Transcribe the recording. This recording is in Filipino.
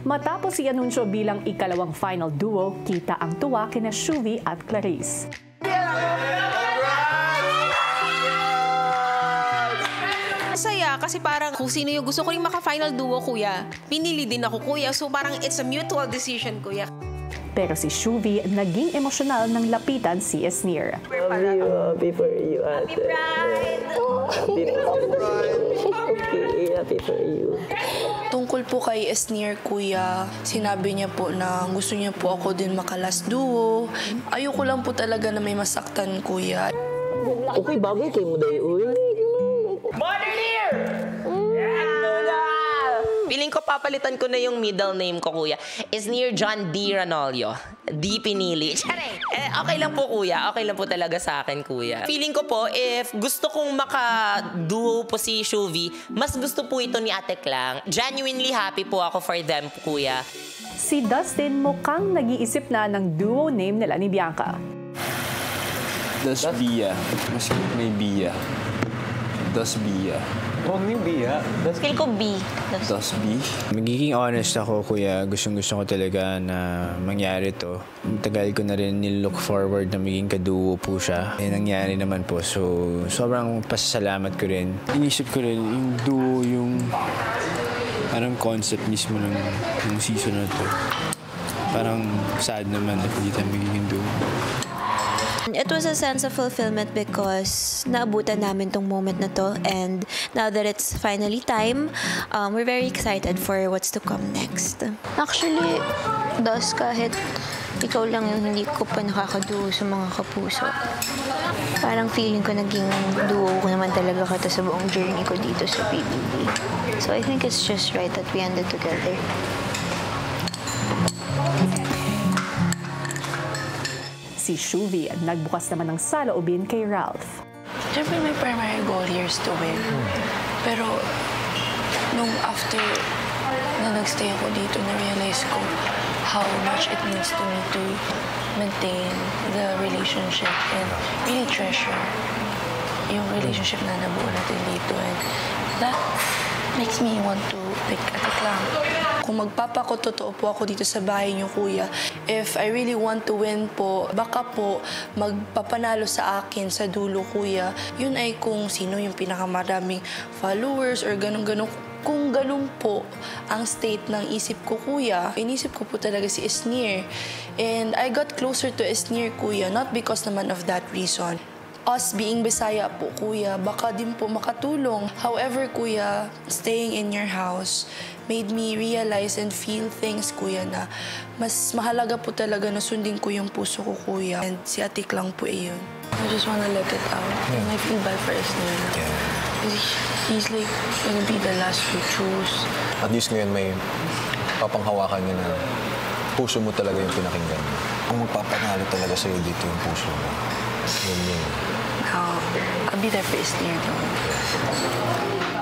Matapos i-anunsyo bilang ikalawang final duo, kita ang tuwa kina Shuvi at Clarice. Masaya kasi parang kung sino yung gusto ko rin maka-final duo, kuya. Pinili din ako, kuya. So parang it's a mutual decision, kuya. Pero si Shuvi naging emosyonal nang lapitan si Esnir. Happy for you, ate. Happy Pride! Happy Pride. Okay, happy for you. Tungkol po kay Esnir, kuya, sinabi niya po na gusto niya po ako din makalas duo. Ayoko lang po talaga na may masaktan, kuya. Okay, bagay kay mo dahi, uy. Feeling ko papalitan ko na yung middle name ko, kuya. Esnir John D. Ranolio. D. Pinili. Okay lang po, kuya. Okay lang po talaga sa akin, kuya. Feeling ko po, if gusto kong maka-duo po si Shuvi, mas gusto po ito ni Ate Klang. Genuinely happy po ako for them, kuya. Si Dustin mukhang nag-iisip na ng duo name nila ni Bianca. Das Bia. Mas may Bia. Das Bia. Huwag ni Bia. Feel ko B. Das B. Magiging honest ako, kuya. Gustong-gusto ko talaga na mangyari to. Tagal ko na rin nilook forward na maging kaduo po siya. Nangyari naman po. So, sobrang pasasalamat ko rin. Inisip ko rin yung duo, yung parang concept mismo ng season na to. Parang sad naman na hindi tayo magiging duo. It was a sense of fulfillment because naabutan namin tong moment na to, and now that it's finally time, we're very excited for what's to come next. Actually, Das, kahit ikaw lang yung hindi ko pa nakakaduo sa mga kapuso, parang feeling ko naging duo ko naman talaga kita sa buong journey ko dito sa PBB. So I think it's just right that we ended together. Si Shuvi nagbukas naman ng saloobin kay Ralph. Siyempre, my primary goal here is to win. Pero, nung after na nagstay ako dito, na-realize ko how much it means to me to maintain the relationship and really treasure yung relationship na nabuo natin dito. And that makes me want to pick Ate Klang. Kung magpapakototoo po ako dito sa bahay niyo, kuya, if I really want to win po, baka po magpapanalo sa akin sa dulo, kuya, yun ay kung sino yung pinakamaraming followers or ganun-ganun. Kung ganun po ang state ng isip ko, kuya, inisip ko po talaga si Esnir. And I got closer to Esnir, kuya, not because naman of that reason. Us being Bisaya po, kuya, baka din po makatulong. However, kuya, staying in your house made me realize and feel things, kuya, na mas mahalaga po talaga na sundin ko yung puso ko, kuya. And si Ate Klang po yun. I just wanna let it out. And I feel bad for Esnir. He's like gonna be the last to choose. At least ngayon may papanghawakan niya na puso mo talaga yung pinakinggan. Ang magpapanalo talaga sa'yo dito yung puso mo. Yun yun. I'll be there for Esnir, though.